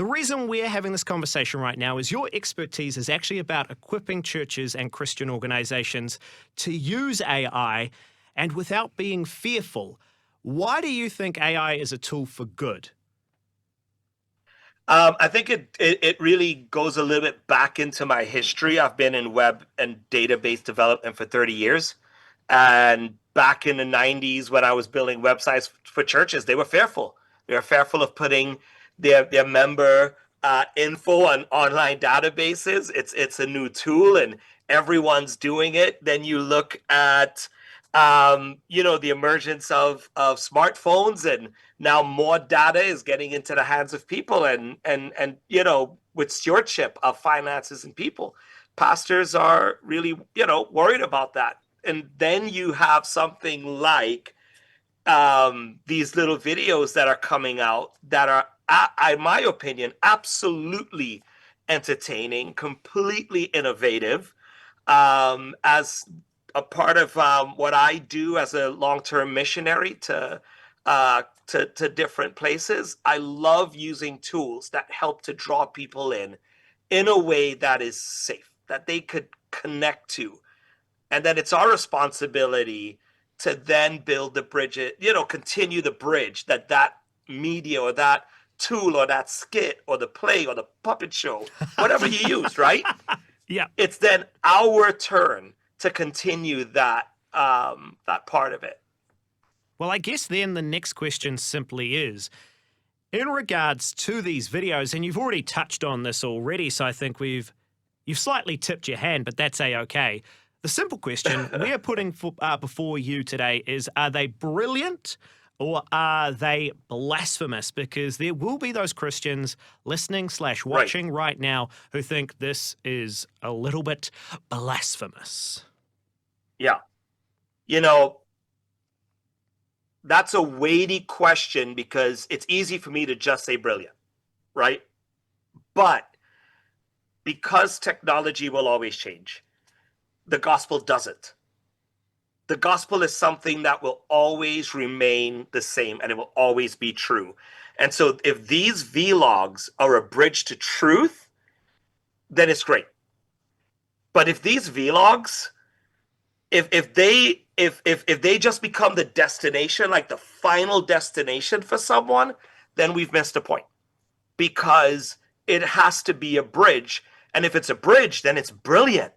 The reason we're having this conversation right now is your expertise is actually about equipping churches and Christian organizations to use AI and without being fearful. Why do you think AI is a tool for good? I think it really goes a little bit back into my history. I've been in web and database development for 30 years. And back in the 90s, when I was building websites for churches, they were fearful. They were fearful of putting their member info on online databases. It's a new tool and everyone's doing it. Then you look at the emergence of smartphones, and now more data is getting into the hands of people, and with stewardship of finances and people, pastors are really worried about that. And then you have something like these little videos that are coming out that are, in my opinion, absolutely entertaining, completely innovative. As a part of what I do as a long-term missionary to different places, I love using tools that help to draw people in a way that is safe, that they could connect to. And then it's our responsibility to then build the bridge, continue the bridge that media or that tool or that skit or the play or the puppet show, whatever you use, right? Yeah. It's then our turn to continue that part of it. Well, I guess then the next question simply is in regards to these videos, and you've already touched on this already, so I think you've slightly tipped your hand, but that's a-okay. The simple question we are putting before you today is, are they brilliant or are they blasphemous? Because there will be those Christians listening / Right. watching right now who think this is a little bit blasphemous. Yeah. You know, that's a weighty question because it's easy for me to just say brilliant, right? But because technology will always change, the gospel doesn't. The gospel is something that will always remain the same and it will always be true. And so if these vlogs are a bridge to truth, then it's great. But if these vlogs, if they just become the destination, like the final destination for someone, then we've missed a point. Because it has to be a bridge. And if it's a bridge, then it's brilliant.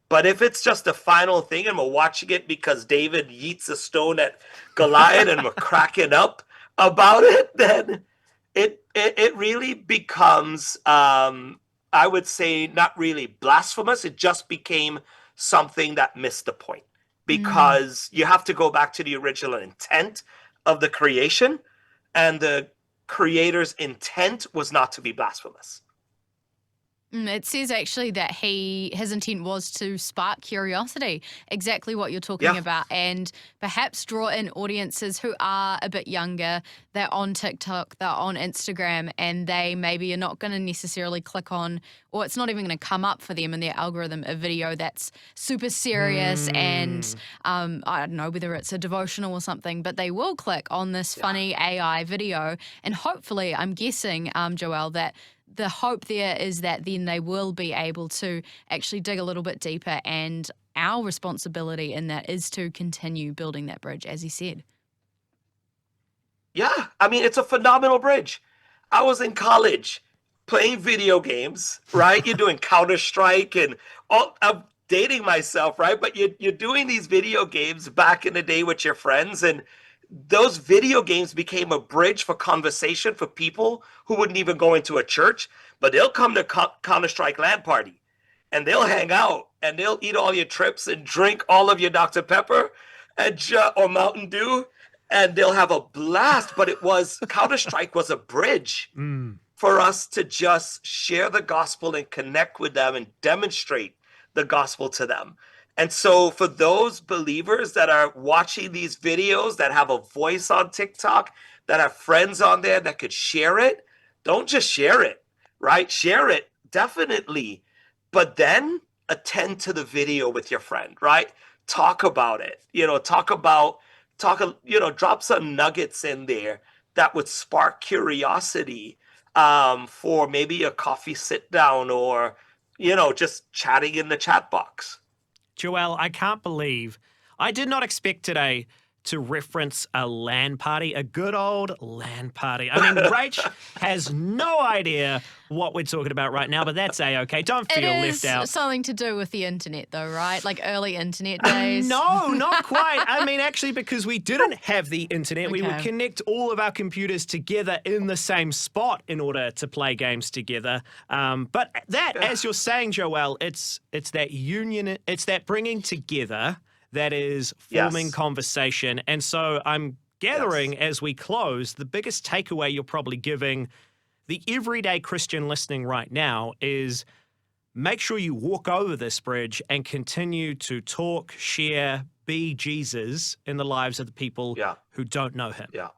But if it's just the final thing and we're watching it because David yeets a stone at Goliath and we're cracking up about it, then it really becomes, I would say, not really blasphemous. It just became something that missed the point Mm. because you have to go back to the original intent of the creation, and the creator's intent was not to be blasphemous. It says actually that his intent was to spark curiosity, exactly what you're talking Yeah, about, and perhaps draw in audiences who are a bit younger. They're on TikTok, they're on Instagram, and they maybe are not going to necessarily click on, or it's not even going to come up for them in their algorithm, a video that's super serious and I don't know whether it's a devotional or something, but they will click on this yeah. funny AI video, and hopefully, I'm guessing, Joelle, that the hope there is that then they will be able to actually dig a little bit deeper, and our responsibility in that is to continue building that bridge, as he said. Yeah, I mean, it's a phenomenal bridge. I was in college playing video games, right? You're doing Counter Strike and all. I'm dating myself, right? But you're doing these video games back in the day with your friends, and those video games became a bridge for conversation for people who wouldn't even go into a church, but they'll come to Counter Strike LAN party, and they'll hang out, and they'll eat all your trips and drink all of your Dr. Pepper and or Mountain Dew, and they'll have a blast. But it was Counter Strike was a bridge Mm. for us to just share the gospel and connect with them and demonstrate the gospel to them. And so, for those believers that are watching these videos, that have a voice on TikTok, that have friends on there that could share it, don't just share it, right? Share it, definitely. But then attend to the video with your friend, right? Talk about it, drop some nuggets in there that would spark curiosity, for maybe a coffee sit down or, just chatting in the chat box. Joel, I can't believe I did not expect today to reference a LAN party, a good old LAN party. I mean, Rach has no idea what we're talking about right now, but that's A-okay. Don't feel It left is out. something to do with the internet, though, right? Like early internet days. No, not quite. I mean, actually, because we didn't have the internet, we would Okay. connect all of our computers together in the same spot in order to play games together. But that, as you're saying, Joel, it's that union, it's that bringing together that is forming Yes. conversation. And so I'm gathering as we close, the biggest takeaway you're probably giving the everyday Christian listening right now is make sure you walk over this bridge and continue to talk, share, be Jesus in the lives of the people Yeah. who don't know him. Yeah.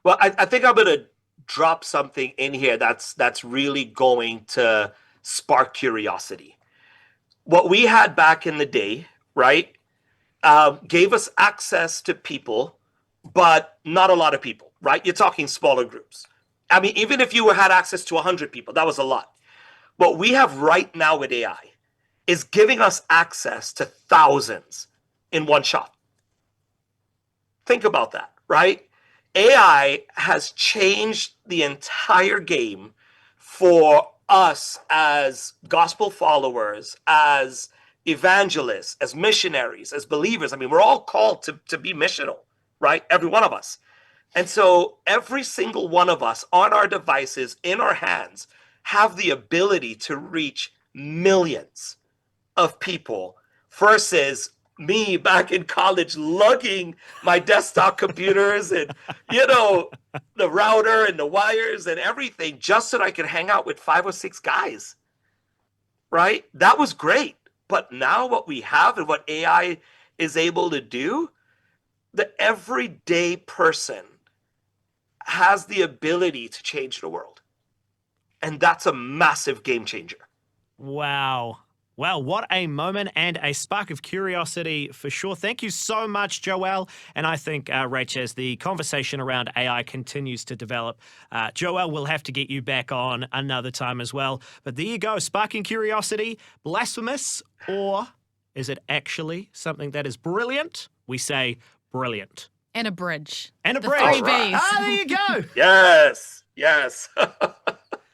Well, I think I'm going to drop something in here that's really going to spark curiosity. What we had back in the day, right, gave us access to people, but not a lot of people, right? You're talking smaller groups. I mean, even if you had access to 100 people, that was a lot. What we have right now with AI is giving us access to thousands in one shot. Think about that, right? AI has changed the entire game for us as gospel followers, as evangelists, as missionaries, as believers. I mean, we're all called to be missional, right? Every one of us. And so every single one of us on our devices, in our hands, have the ability to reach millions of people versus me back in college lugging my desktop computers and, the router and the wires and everything just so that I could hang out with 5 or 6 guys, right? That was great. But now what we have and what AI is able to do, the everyday person has the ability to change the world. And that's a massive game changer. Wow. Well, what a moment and a spark of curiosity for sure. Thank you so much, Joel. And I think, Rach, as the conversation around AI continues to develop, Joel, we'll have to get you back on another time as well. But there you go, sparking curiosity, blasphemous, or is it actually something that is brilliant? We say brilliant. And a bridge. And a The bridge. three Bs. Ah, there you go. Yes.